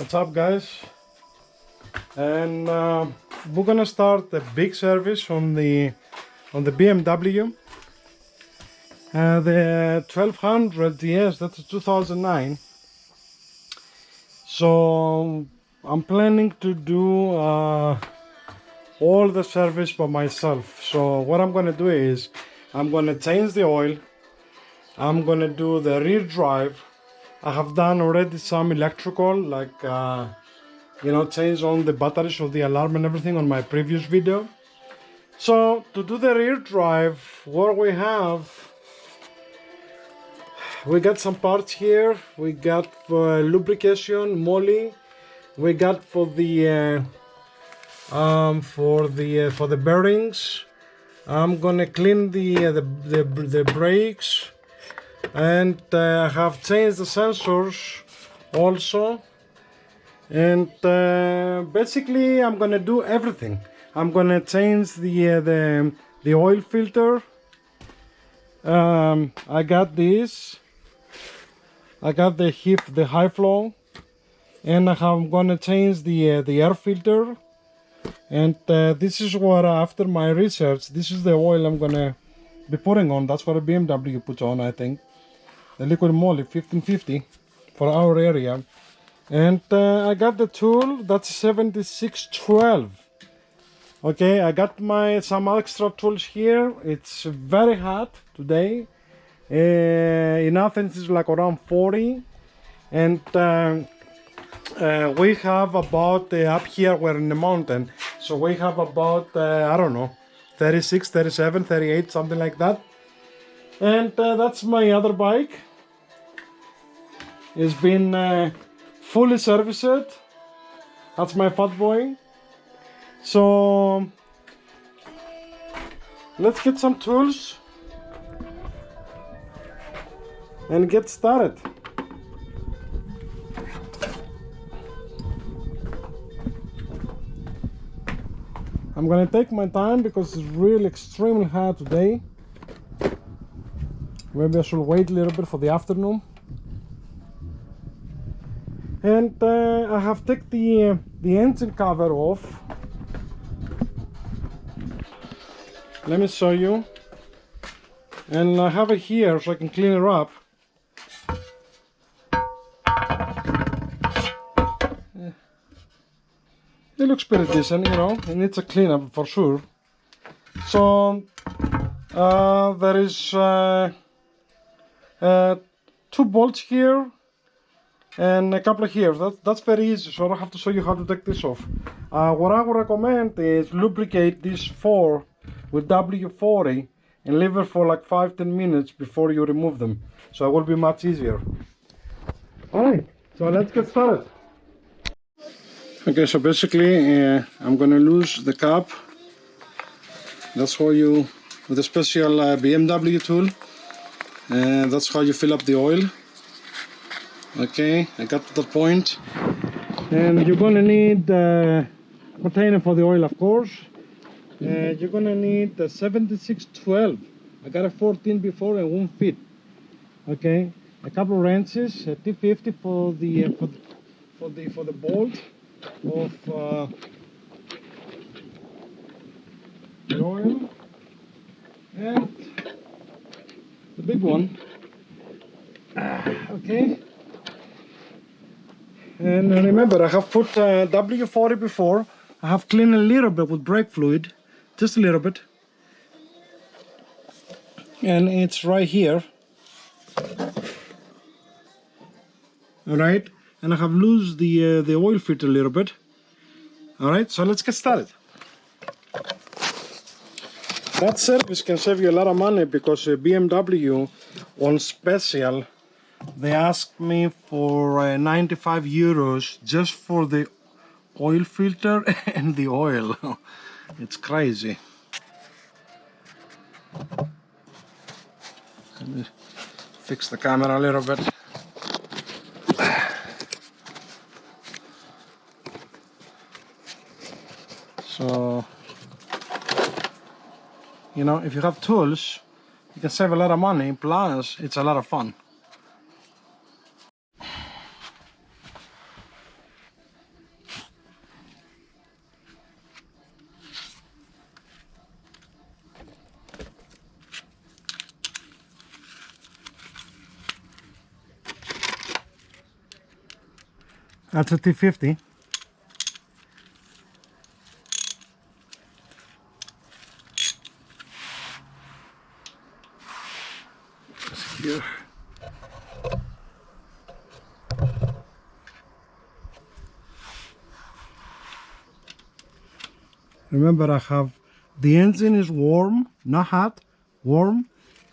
What's up, guys? And we're gonna start a big service on the BMW, the 1200GS. That's a 2009. So I'm planning to do all the service by myself. So what I'm gonna do is I'm gonna change the oil. I'm gonna do the rear drive. I have done already some electrical, like change on the batteries of the alarm and everything on my previous video. So to do the rear drive, what we got some parts here. We got lubrication, moly. We got for the bearings. I'm gonna clean the brakes, and I have changed the sensors also. And basically I'm gonna do everything. I'm gonna change the oil filter. I got this. I got the high flow, and I'm gonna change the air filter. And this is what, after my research, this is the oil I'm gonna be putting on. That's what a BMW puts on, I think. The liquid moly 1550 for our area. And I got the tool. That's 7612. Okay, I got some extra tools here. It's very hot today. In Athens it's like around 40, and we have about up here, we're in the mountain, so we have about I don't know, 36, 37, 38, something like that. And that's my other bike. It's been fully serviced. That's my fat boy. So let's get some tools and get started. I'm gonna take my time because it's really extremely hot today. Maybe I should wait a little bit for the afternoon. And I have taken the engine cover off. Let me show you. And I have it here so I can clean it up. It looks pretty decent, it needs a cleanup for sure. So there is 2 bolts here and a couple of here. That's very easy, so I don't have to show you how to take this off. What I would recommend is lubricate these 4 with W40 and leave it for like 5-10 minutes before you remove them, so it will be much easier. Alright, so let's get started. Okay, so basically I'm gonna lose the cap. That's how you, with a special BMW tool, that's how you fill up the oil. Okay, I got to the point. And you're gonna need a container for the oil, of course. You're gonna need a 7612. I got a 14 before and won't fit. Okay, a couple of wrenches, a T50 for the bolt of the oil, and the big one. Okay. And remember, I have put W40 before. I have cleaned a little bit with brake fluid, just a little bit, and it's right here. All right, and I have loosed the oil filter a little bit. All right, so let's get started. That service can save you a lot of money because BMW on special, they asked me for 95 euros just for the oil filter and the oil. It's crazy. Let me fix the camera a little bit. So, if you have tools, you can save a lot of money, plus it's a lot of fun. That's a T50. Here. Remember, I have the engine is warm, not hot, warm,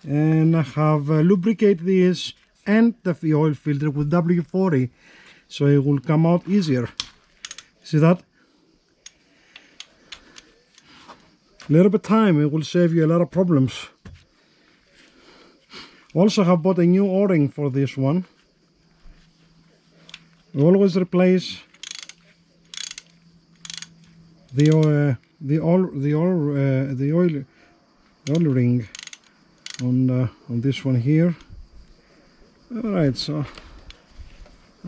and I have lubricate this and the oil filter with W40, so it will come out easier. See that? A little bit time, it will save you a lot of problems. Also, I have bought a new O-ring for this one. We always replace the oil ring on this one here. All right, so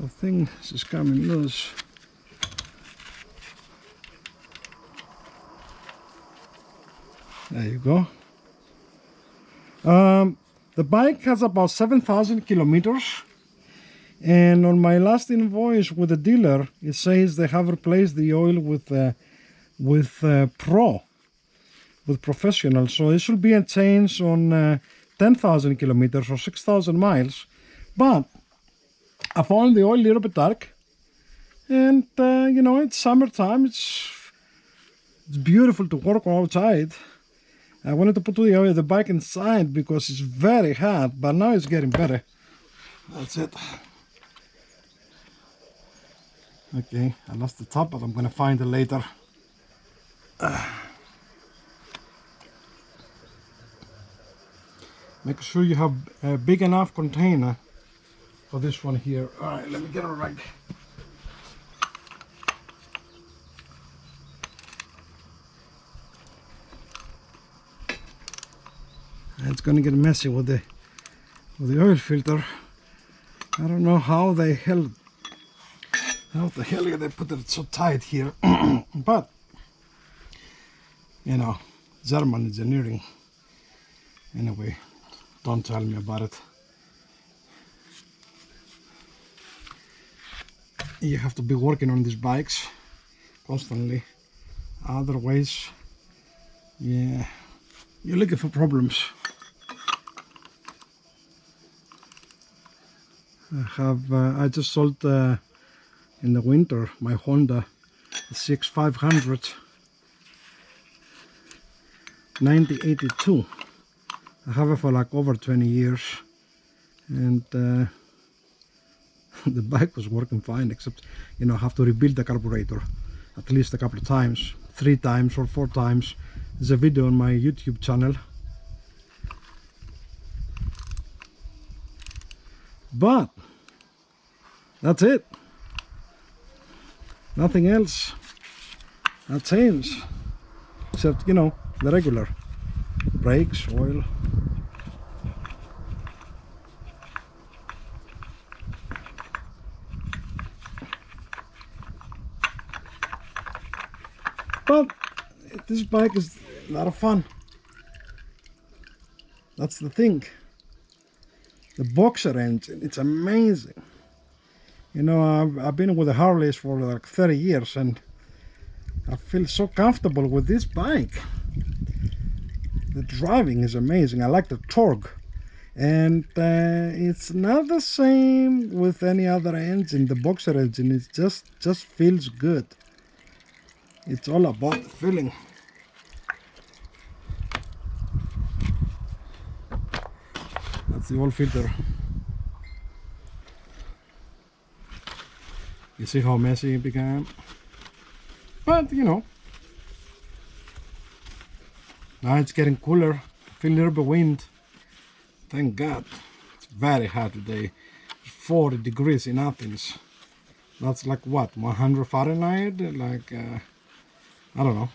I think this is coming loose. There you go. The bike has about 7,000 kilometers, and on my last invoice with the dealer, it says they have replaced the oil with professional. So it should be a change on 10,000 kilometers or 6,000 miles. But I found the oil a little bit dark, and you know, it's summertime. It's beautiful to work outside. I wanted to put the bike inside because it's very hot, but now it's getting better. That's it. Okay, I lost the top, but I'm gonna find it later. Make sure you have a big enough container for this one here. All right, let me get it right. It's gonna get messy with the oil filter. I don't know how the hell they put it so tight here. But you know, German engineering. Anyway, don't tell me about it. You have to be working on these bikes constantly, otherwise, yeah, you're looking for problems. I just sold in the winter my Honda CX500 1982. I have it for like over 20 years, and the bike was working fine, except, you know, I have to rebuild the carburetor at least a couple of times, 3 times or 4 times. There's a video on my YouTube channel. But that's it. Nothing else that changed, except, you know, the regular brakes, oil. But this bike is a lot of fun. That's the thing. The boxer engine, it's amazing. You know, I've been with the Harleys for like 30 years, and I feel so comfortable with this bike. The driving is amazing. I like the torque, and it's not the same with any other engine. The boxer engine, it just feels good. It's all about the feeling. That's the oil filter. You see how messy it became? But, you know, now it's getting cooler. I feel a little bit of wind. Thank God. It's very hot today. 40 degrees in Athens. That's like what, 100 Fahrenheit? Like, I don't know.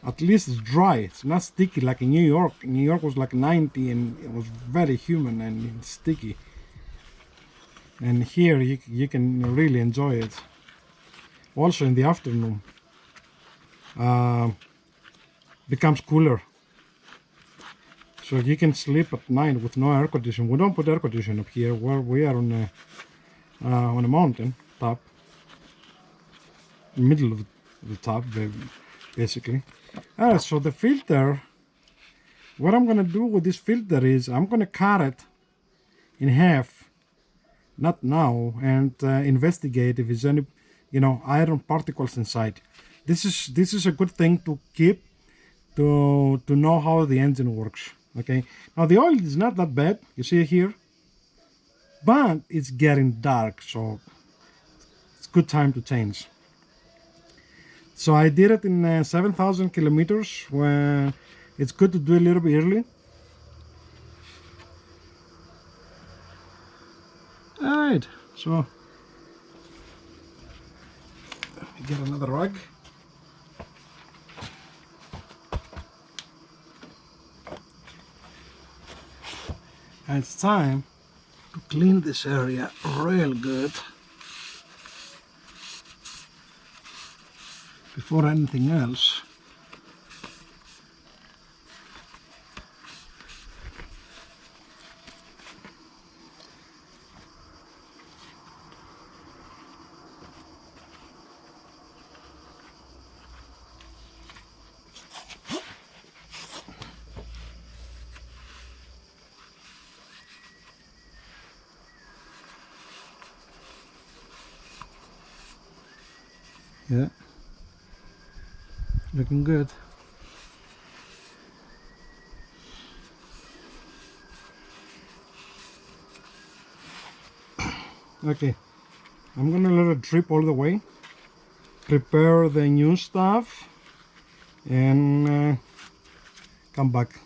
At least it's dry. It's not sticky like in New York. New York was like 90 and it was very humid and sticky. And here you can really enjoy it. Also in the afternoon, becomes cooler. So you can sleep at night with no air conditioning. We don't put air conditioning up here. Where we are on on a mountain top, middle of the top, basically. So the filter, what I'm gonna do with this filter is I'm gonna cut it in half, not now, and investigate if there's any, you know, iron particles inside. This is a good thing to keep to know how the engine works. Okay, now the oil is not that bad, you see it here, but it's getting dark, so it's good time to change. So I did it in 7,000 kilometers, where it's good to do a little bit early. Alright, so get another rug. And it's time to clean this area real good before anything else. Yeah, looking good. Okay, I'm gonna let it drip all the way, prepare the new stuff, and come back.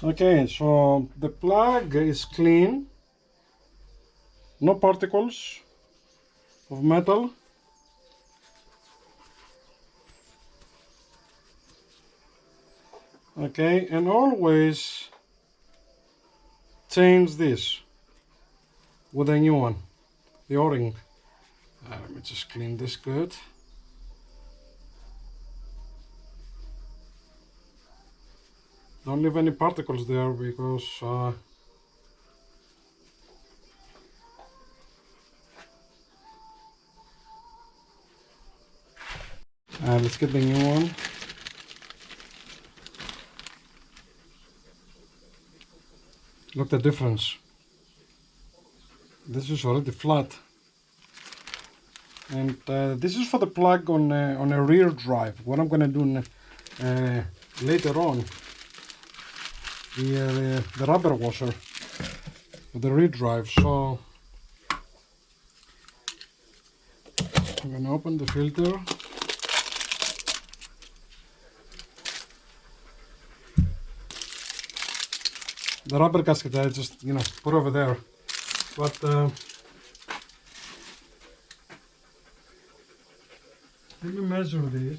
Okay, so the plug is clean, no particles of metal. Okay, and always change this with a new one, the O-ring. Let me just clean this good. Don't leave any particles there, because let's get the new one. Look the difference. This is already flat, and this is for the plug on a rear drive. What I'm gonna do later on, the rubber washer for the rear drive. So I'm gonna open the filter. The rubber gasket I just, you know, put over there, but let me measure this.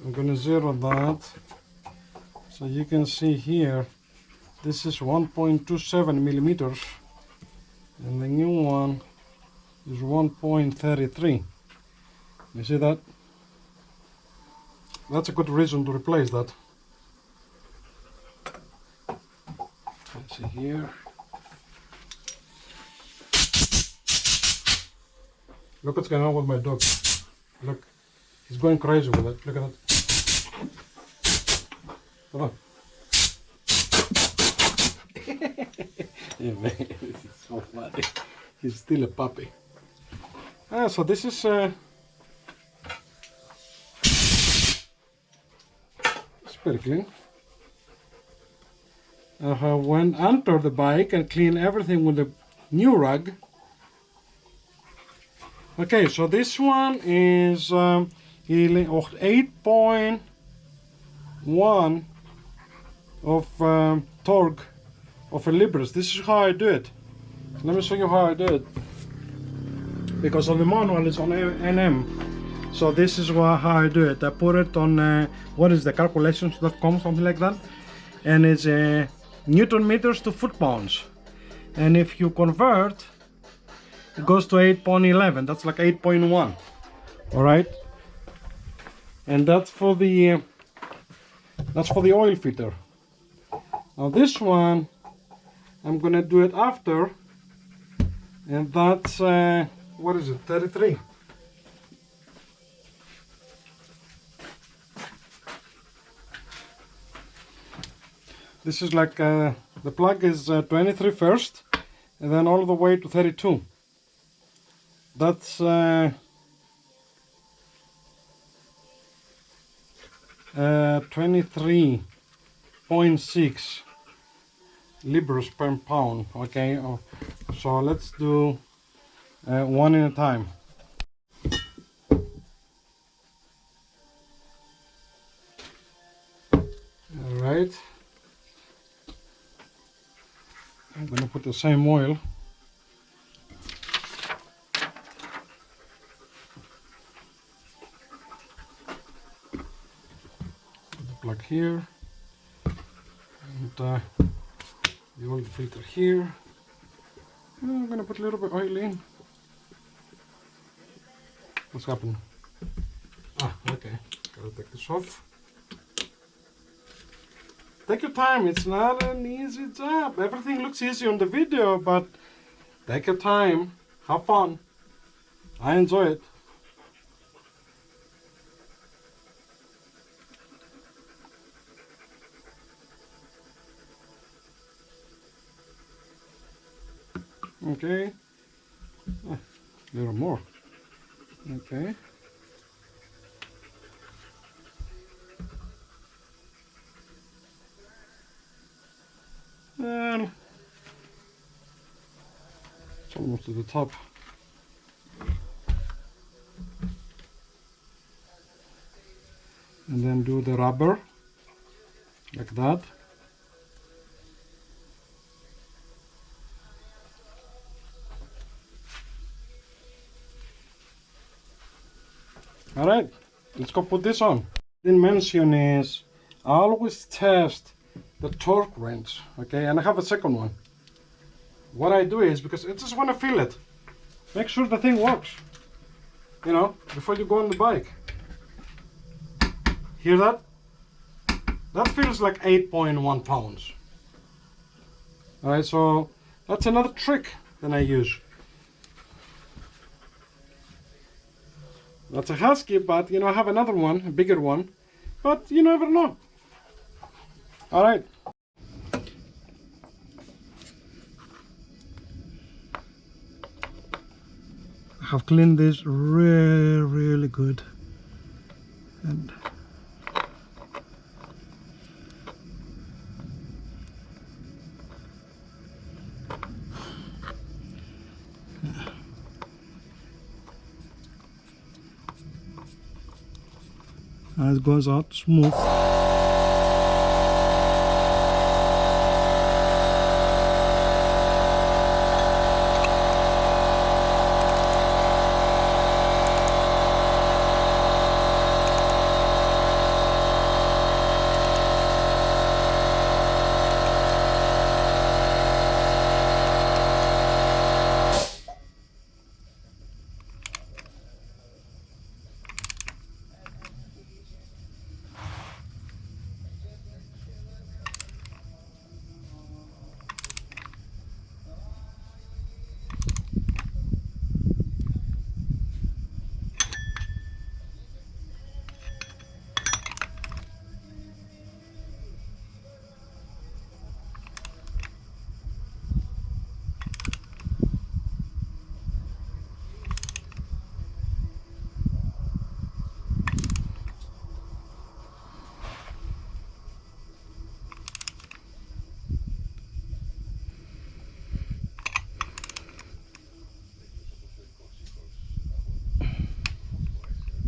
I'm gonna zero that, so you can see here, this is 1.27 millimeters, and the new one is 1.33. You see that? That's a good reason to replace that. Let's see here. Look what's going on with my dog. Look, he's going crazy with it. Look at that. Come on. Yeah, man, this is so funny. He's still a puppy. So this is it's pretty clean. I went under the bike and clean everything with the new rug. Okay, so this one is 8.1 of torque of a Libris. This is how I do it. Let me show you how I do it. Because on the manual it's on NM, so this is how I do it. I put it on what is the calculations.com, something like that, and it's Newton meters to foot pounds, and if you convert, it goes to 8.11. That's like 8.1. all right, and that's for the oil filter. Now this one I'm gonna do it after, and that's what is it, 33. This is like the plug is 23 first, and then all the way to 32. That's 23.6 libras per pound. Okay, so let's do one at a time. All right, I'm gonna put the same oil. Plug here, and the oil filter here. I'm gonna put a little bit oil in. What's happened? Okay, gotta take this off. Take your time, it's not an easy job. Everything looks easy on the video, but take your time, have fun. I enjoy it. Okay, a little more. Okay. And it's almost to the top. And then do the rubber like that. All right, let's go put this on. Didn't mention is I always test the torque wrench, okay, and I have a second one. What I do is, because I just want to feel it, make sure the thing works, you know, before you go on the bike. Hear that? That feels like 8.1 pounds. All right, so that's another trick that I use. That's a Husky, but you know, I have another one, a bigger one, but you never know. All right. I have cleaned this really good. And it goes out smooth.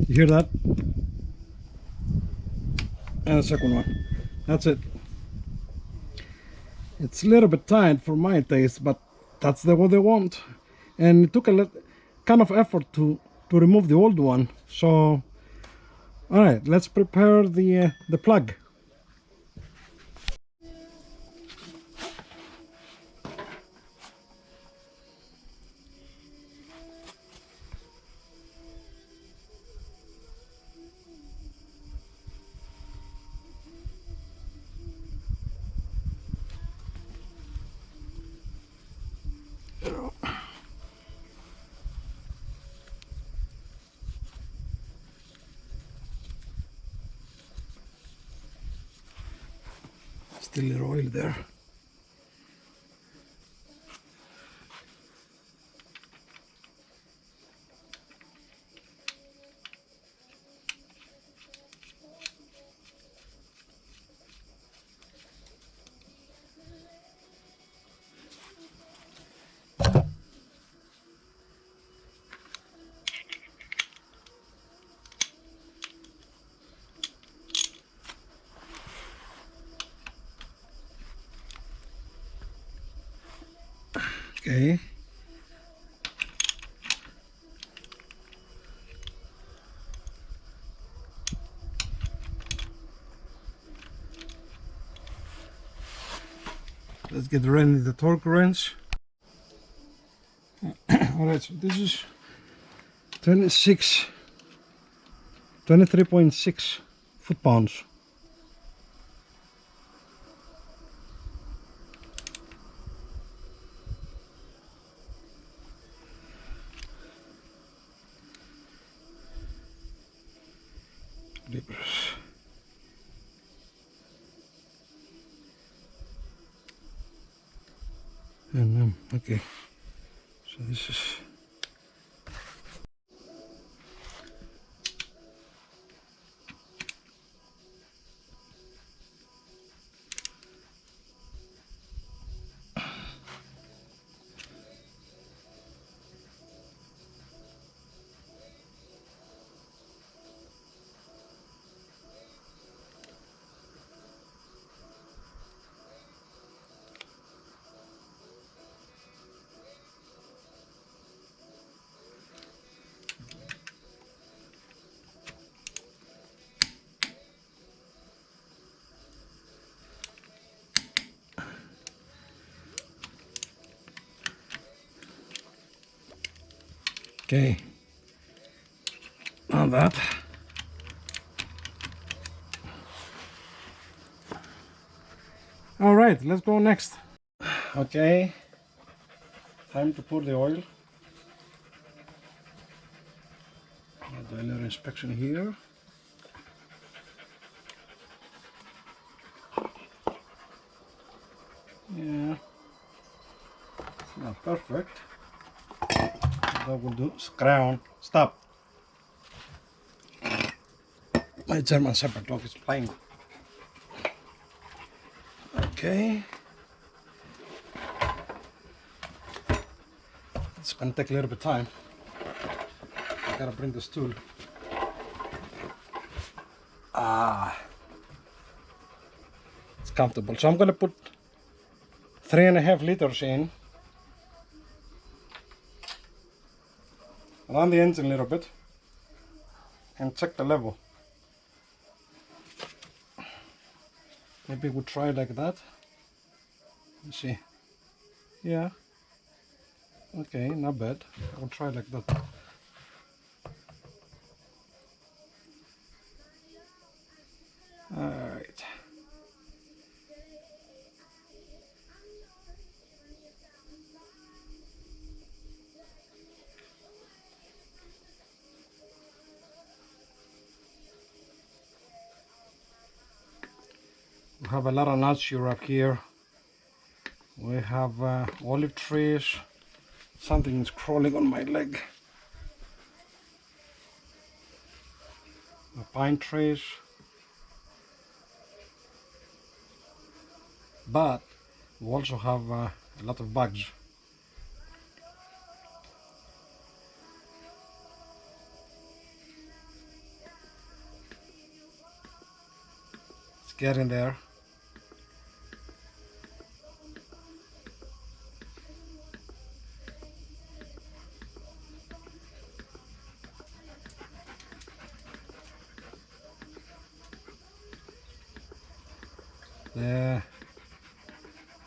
You hear that? And the second one. That's it. It's a little bit tight for my taste, but that's what they want. And it took a kind of effort to remove the old one. So, all right, let's prepare the plug. Still a little oil there. Okay. Let's get ready the torque wrench. Alright, so this is 23.6 foot-pounds. And okay, so this is okay. Now that. All right, let's go next. Okay, time to pour the oil. Do a little inspection here. Yeah, it's not perfect. That will do. Crown. Stop. My German Shepherd dog is playing. Okay. It's gonna take a little bit of time. I gotta bring the stool. It's comfortable. So I'm gonna put 3.5 liters in. Run the engine a little bit and check the level. Maybe we'll try like that. Let's see. Yeah. Okay, not bad. I'll try like that. Alright. We have a lot of nature up here. We have olive trees. Something is crawling on my leg. Pine trees. But we also have a lot of bugs. It's getting there.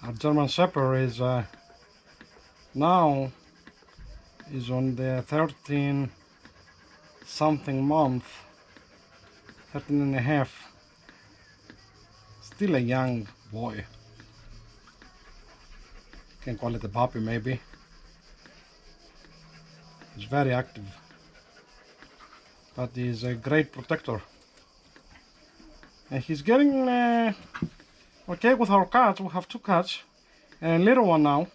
Our German Shepherd is now is on the 13 something month, 13 and a half. Still a young boy. Can call it a puppy maybe. He's very active, but he's a great protector. And he's getting Okay, with our cats, we have two cats and a little one now,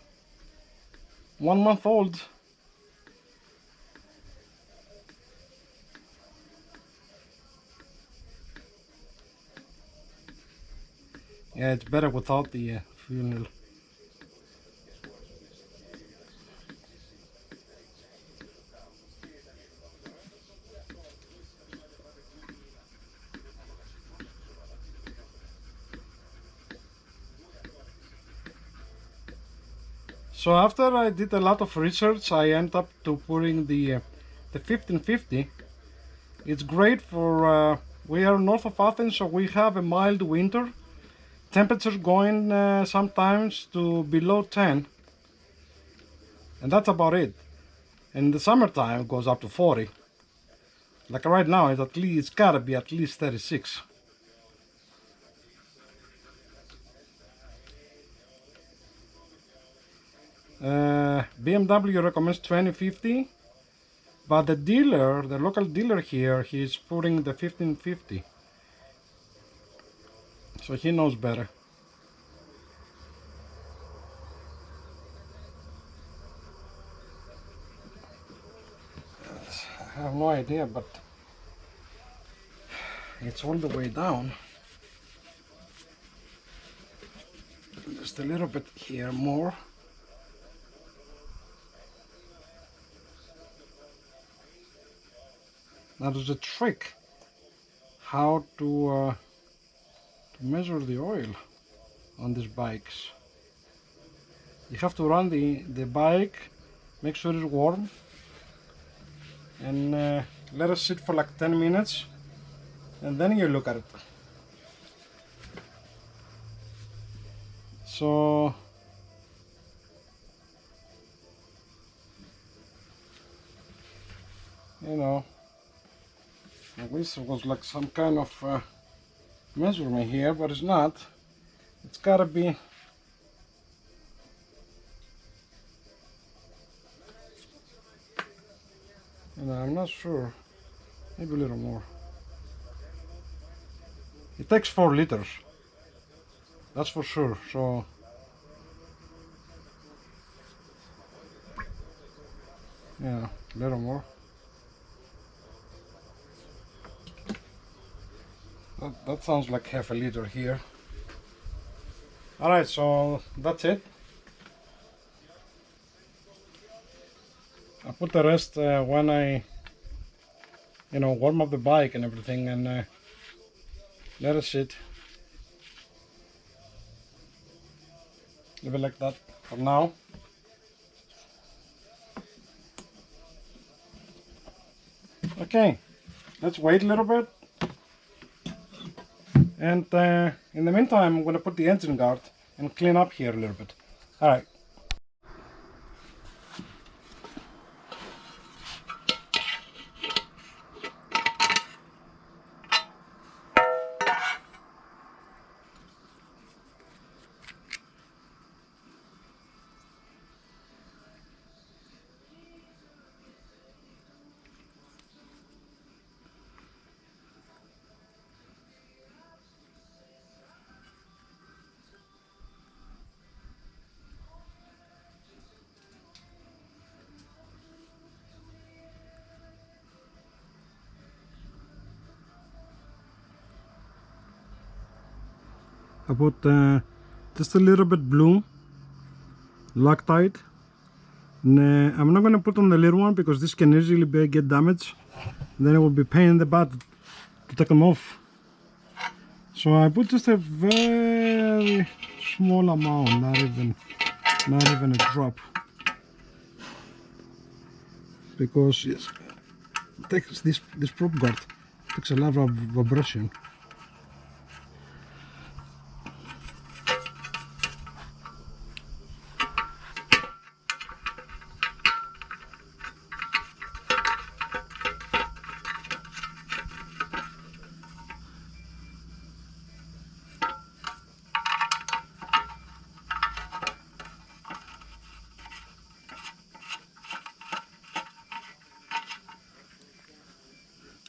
1 month old. Yeah, it's better without the funnel. So after I did a lot of research, I ended up to putting the 1550. It's great for, we are north of Athens, so we have a mild winter. Temperatures going sometimes to below 10. And that's about it. In the summertime, it goes up to 40. Like right now, it's gotta be at least 36. BMW recommends 2050, but the dealer, the local dealer here, he's putting the 1550. So he knows better. I have no idea, but it's all the way down. Just a little bit here more. That is a trick how to measure the oil on these bikes. You have to run the bike, make sure it's warm, and let it sit for like 10 minutes, and then you look at it. So you know, I wish it was like some kind of measurement here, but it's not. It's gotta be I'm not sure, maybe a little more. It takes 4 liters, that's for sure. So yeah, a little more. That sounds like half a liter here. Alright, so that's it. I put the rest when I warm up the bike and everything, and let it sit. Leave it like that for now. Okay, let's wait a little bit. And in the meantime, I'm going to put the engine guard and clean up here a little bit. Alright. I put just a little bit blue Loctite, and I'm not going to put on the little one because this can easily get damaged. Then it will be pain in the butt to take them off. So I put just a very small amount, not even a drop, because yes, it takes this prop guard takes a lot of vibration.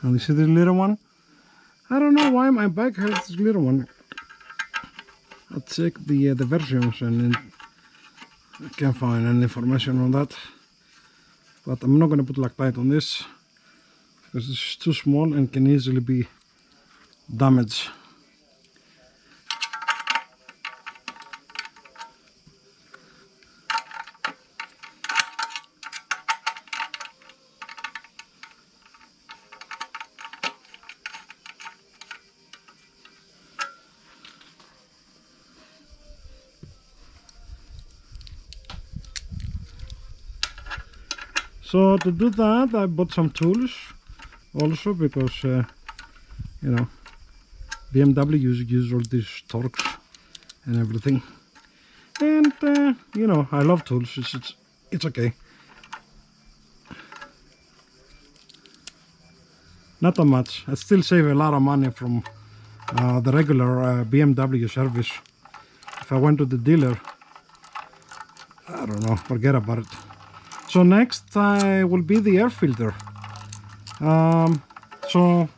And you see this little one? I don't know why my bike has this little one. I checked the versions and I can't find any information on that. But I'm not going to put Loctite on this because this is too small and can easily be damaged. So to do that, I bought some tools also because you know, BMW use all these torques and everything, and you know, I love tools. It's okay. Not that much. I still save a lot of money from the regular BMW service. If I went to the dealer, I don't know, forget about it. So next will be the air filter. So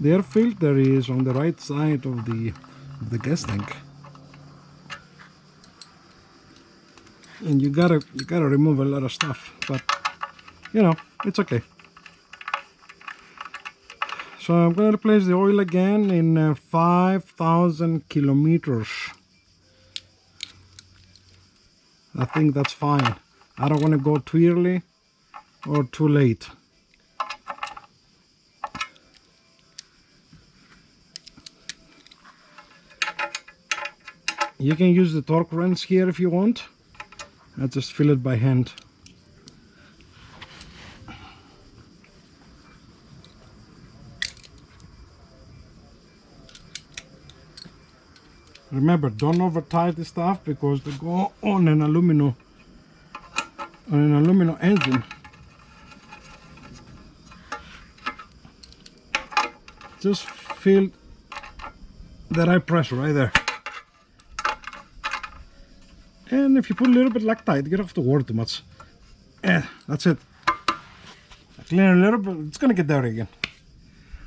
the air filter is on the right side of the gas tank, and you gotta remove a lot of stuff, but you know, it's okay. So I'm going to replace the oil again in 5,000 kilometers. I think that's fine. I don't want to go too early or too late. You can use the torque wrench here if you want. I just fill it by hand. Remember, don't over tight the stuff because they go on an aluminum engine. Just feel the right pressure right there. And if you put a little bit Loctite, you don't have to worry too much. That's it. Clean a little bit, it's gonna get dirty again.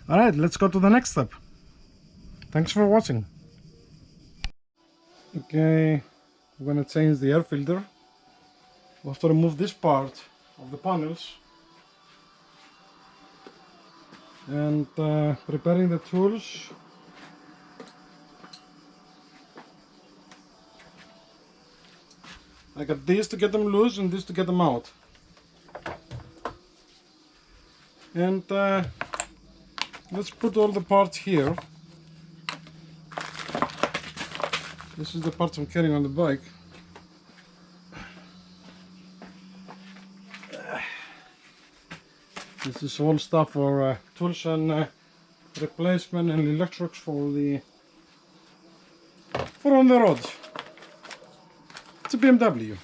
Alright, let's go to the next step. Thanks for watching. Okay, I'm gonna change the air filter. We'll have to remove this part of the panels. And preparing the tools. I got this to get them loose and this to get them out. And let's put all the parts here. This is the parts I'm carrying on the bike. This is all stuff for tools and replacement and electrics for on the road. It's a BMW.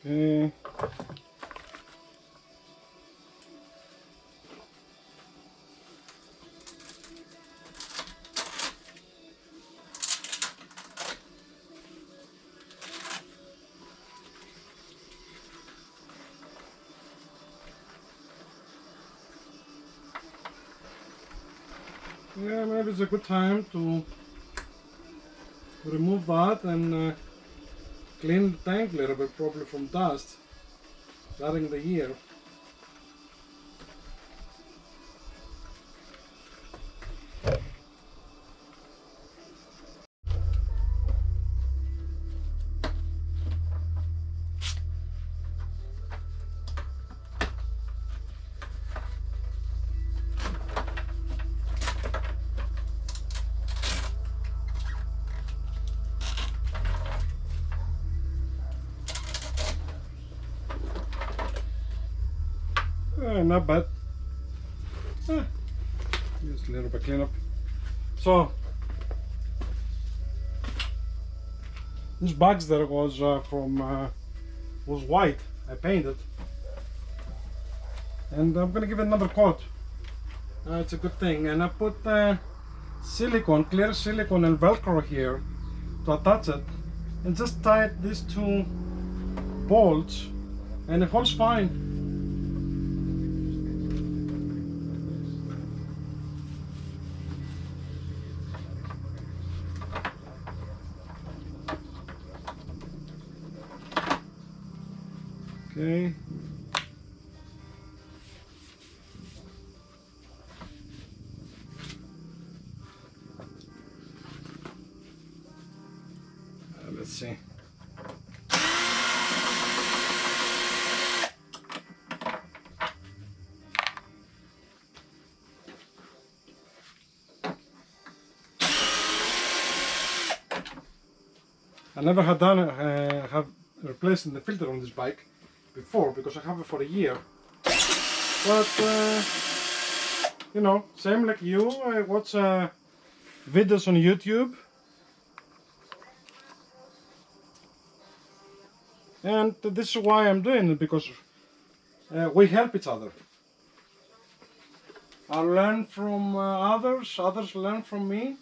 Okay. Yeah, maybe it's a good time to remove that and clean the tank a little bit, probably from dust, starting the year. Not bad. Just a little bit cleanup. So this box that was was white. I painted, and I'm gonna give it another coat. It's a good thing. And I put silicone, clear silicone and Velcro here to attach it, and just tight these two bolts and it holds fine. Okay. Let's see. I never had done have replacing the filter on this bike before because I have it for a year. But you know, same like you, I watch videos on YouTube, and this is why I'm doing it, because we help each other. I learn from others, others learn from me,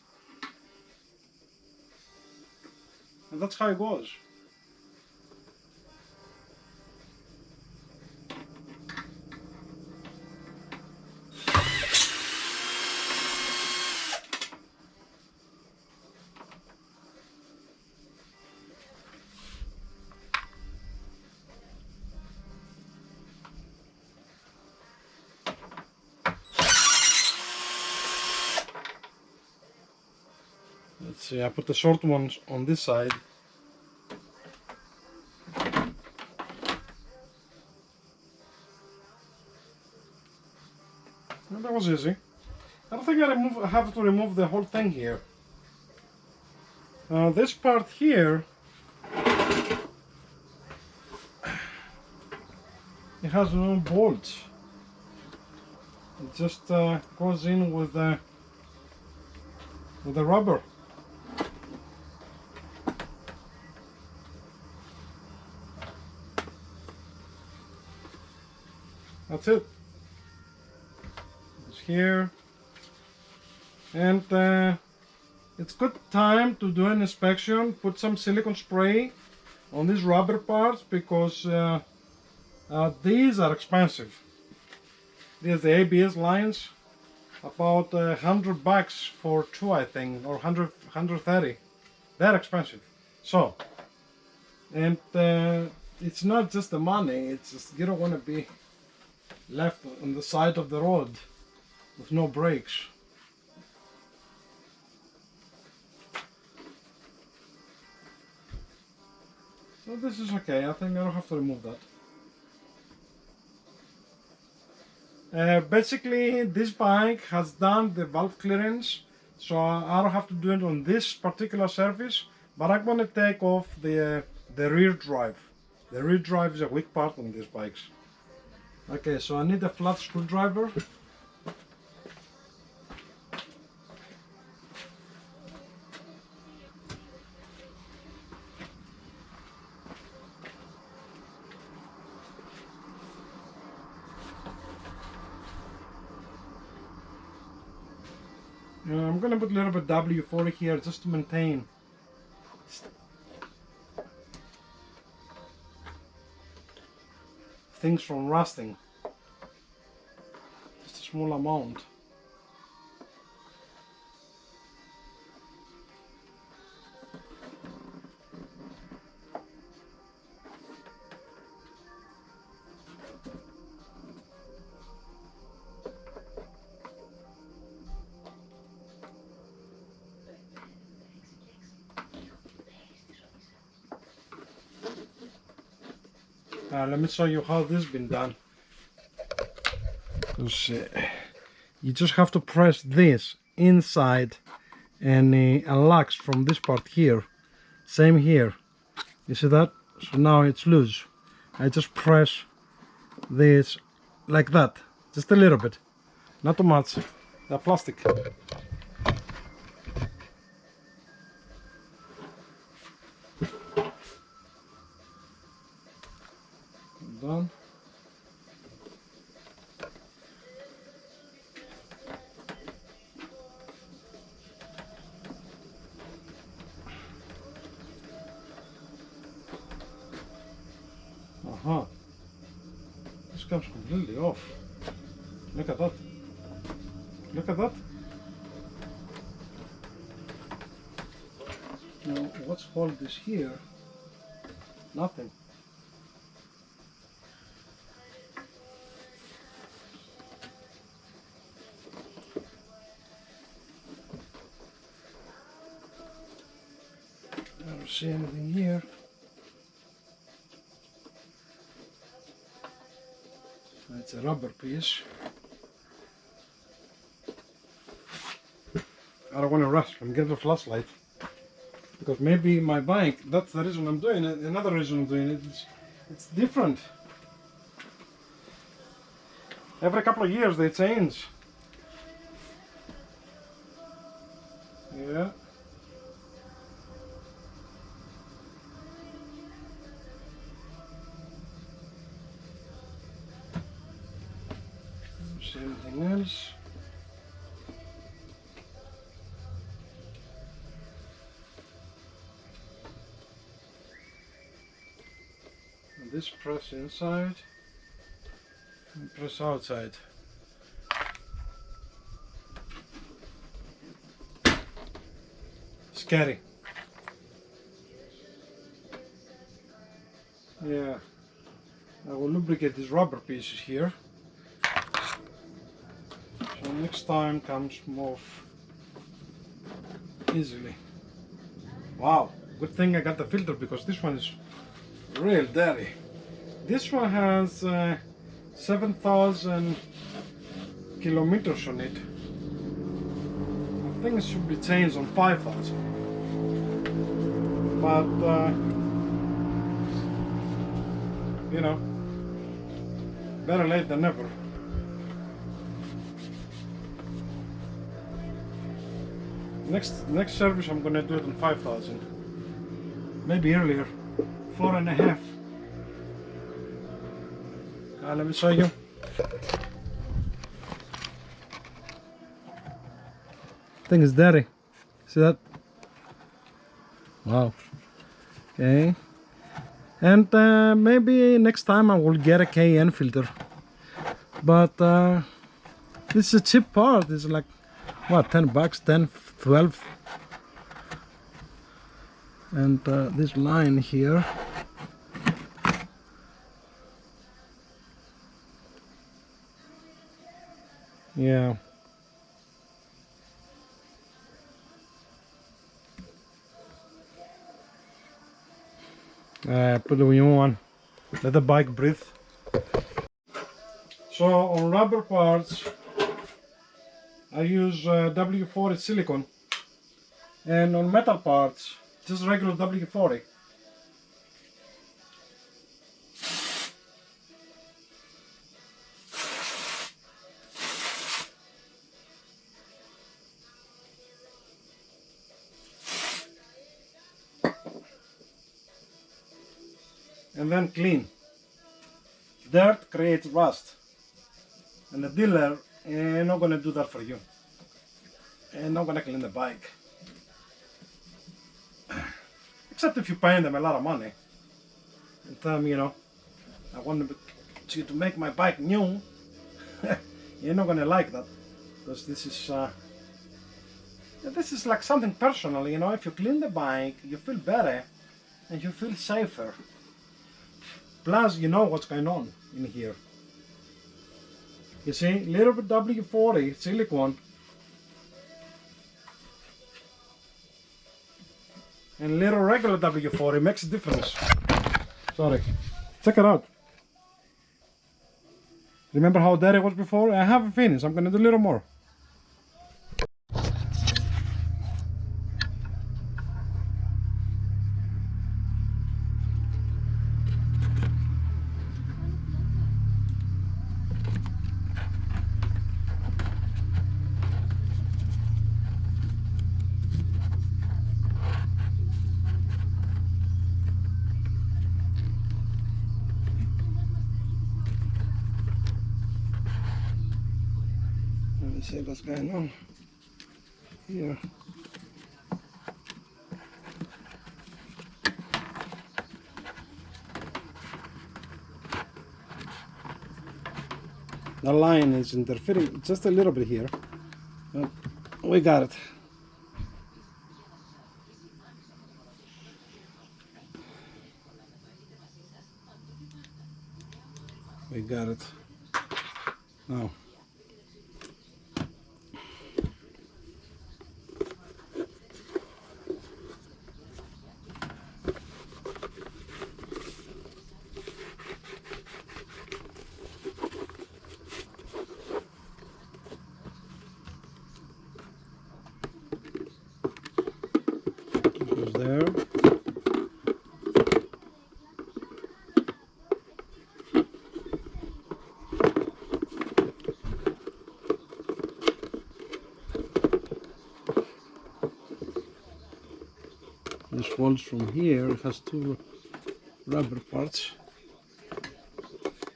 and that's how it goes. Let's see, I put the short ones on this side. And that was easy. I don't think I have to remove the whole thing here. This part here, it has no bolts. It just goes in with the rubber. That's it. It's here, and it's good time to do an inspection. Put some silicone spray on these rubber parts because these are expensive. These are the ABS lines, about $100 for two, I think, or 130. They're expensive. So, and it's not just the money. It's just you don't want to be left on the side of the road with no brakes. So this is okay. I think I don't have to remove that. Basically, this bike has done the valve clearance, so I don't have to do it on this particular surface, but I'm going to take off the rear drive. The rear drive is a weak part on these bikes. Okay, so I need a flat screwdriver. I'm going to put a little bit W40 here just to maintain things from rusting. Just a small amount. Let me show you how this has been done. You just have to press this inside and relax from this part here. Same here. You see that? So now it's loose. I just press this like that. Just a little bit. Not too much. They're plastic. Done. Uh-huh. This comes completely off. Look at that. Look at that. Now, what's hold this here? Nothing. I don't see anything here. It's a rubber piece. I don't want to rush. I'm getting a flashlight. Because maybe my bike, that's the reason I'm doing it. Another reason I'm doing it is it's different. Every couple of years they change. Yeah. See anything else? And this press inside and press outside. Scary. Yeah. I will lubricate these rubber pieces here. So next time comes more easily. Wow, good thing I got the filter because this one is real dirty. This one has 7,000 kilometers on it. I think it should be changed on 5,000. But you know, better late than never. Next service I'm gonna do it on 5,000. Maybe earlier. 4.5. Let me show you. Thing is dirty. See that? Wow. Okay. And maybe next time I will get a KN filter. But this is a cheap part. It's like what, 10 bucks, 10, 12. And this line here. Yeah. Put the new one. Let the bike breathe. So on rubber parts, I use W40 silicone, and on metal parts, just regular W40. And then clean. Dirt creates rust, and the dealer ain't not gonna do that for you. And not gonna clean the bike, except if you're paying them a lot of money and tell them, you know, I want you to make my bike new. You're not gonna like that, because this is like something personal, you know. If you clean the bike, you feel better and you feel safer. Plus, you know what's going on in here. You see, little bit W40 silicone and little regular W40 makes a difference. Sorry. Check it out. Remember how dirty it was before? I haven't finished. I'm gonna do a little more. Let me see what's going on here. The line is interfering just a little bit here. But we got it. We got it. Now. Goes there. This folds from here. It has two rubber parts,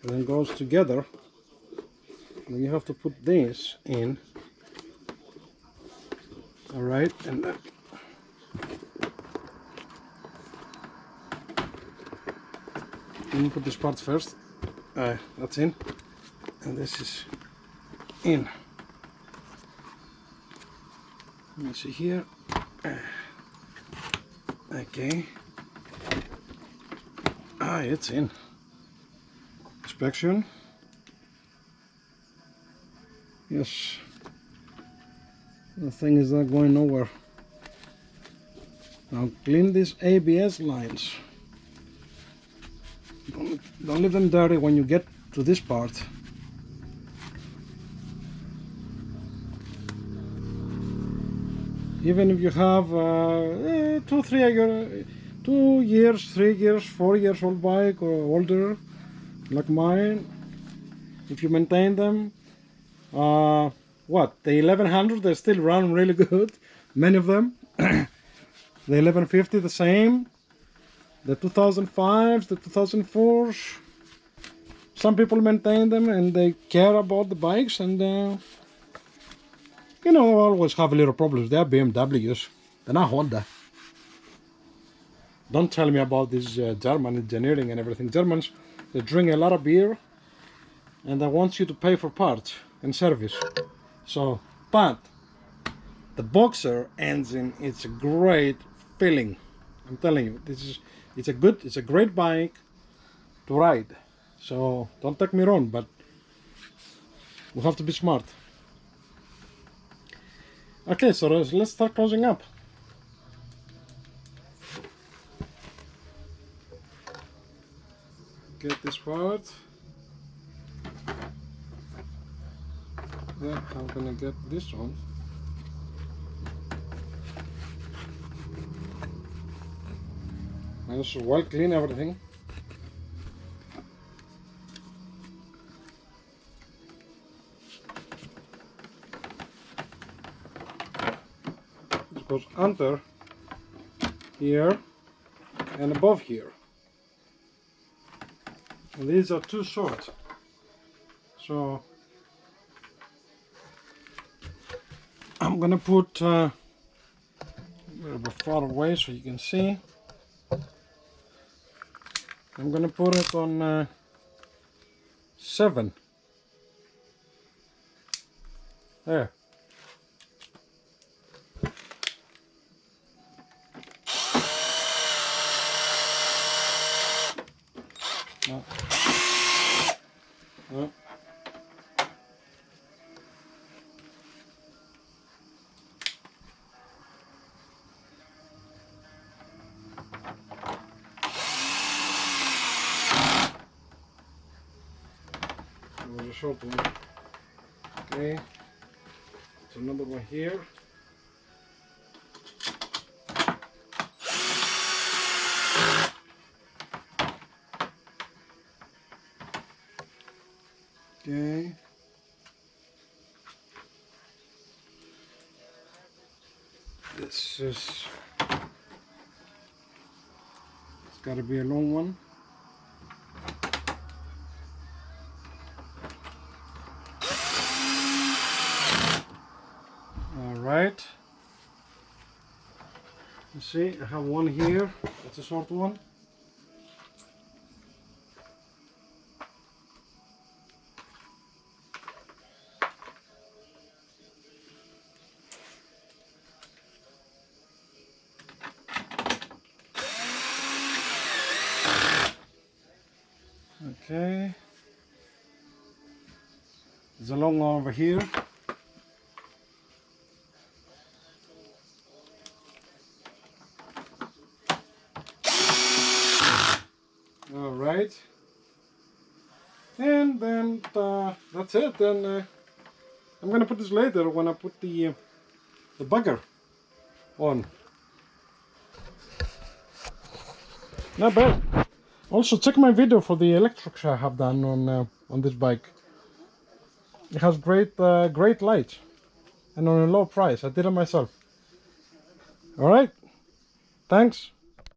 and then goes together. And you have to put this in. All right, and then you put this part first. That's in, and this is in. Let me see here. Okay. It's in. Inspection. Yes. The thing is not going nowhere. Now clean these ABS lines. Don't leave them dirty when you get to this part. Even if you have 2 years, 3 years, 4 years old bike or older, like mine, if you maintain them, what, the 1100, they still run really good, many of them. The 1150 the same, the 2005s, the 2004s. Some people maintain them and they care about the bikes, and you know, always have little problems. They are BMWs, they're not Honda. Don't tell me about this German engineering and everything. Germans, they drink a lot of beer and they want you to pay for parts and service. So, but the Boxer engine, it's a great feeling. I'm telling you, it's a great bike to ride. So don't take me wrong, but we have to be smart. Okay, so let's start closing up. Get this part. Then I'm gonna get this one. And just well clean everything. It goes under here and above here. And these are too short, so I'm gonna put a little bit far away so you can see. I'm gonna put it on 7. There. No. No. There's a short one. Okay. So another one here. Okay. This is, it's got to be a long one. All right. You see, I have one here. It's a short one. Okay. There's a long one over here. All right. And then that's it. Then I'm gonna put this later when I put the bugger on. Not bad. Also, check my video for the electrics I have done on this bike. It has great light, and on a low price. I did it myself. All right. Thanks.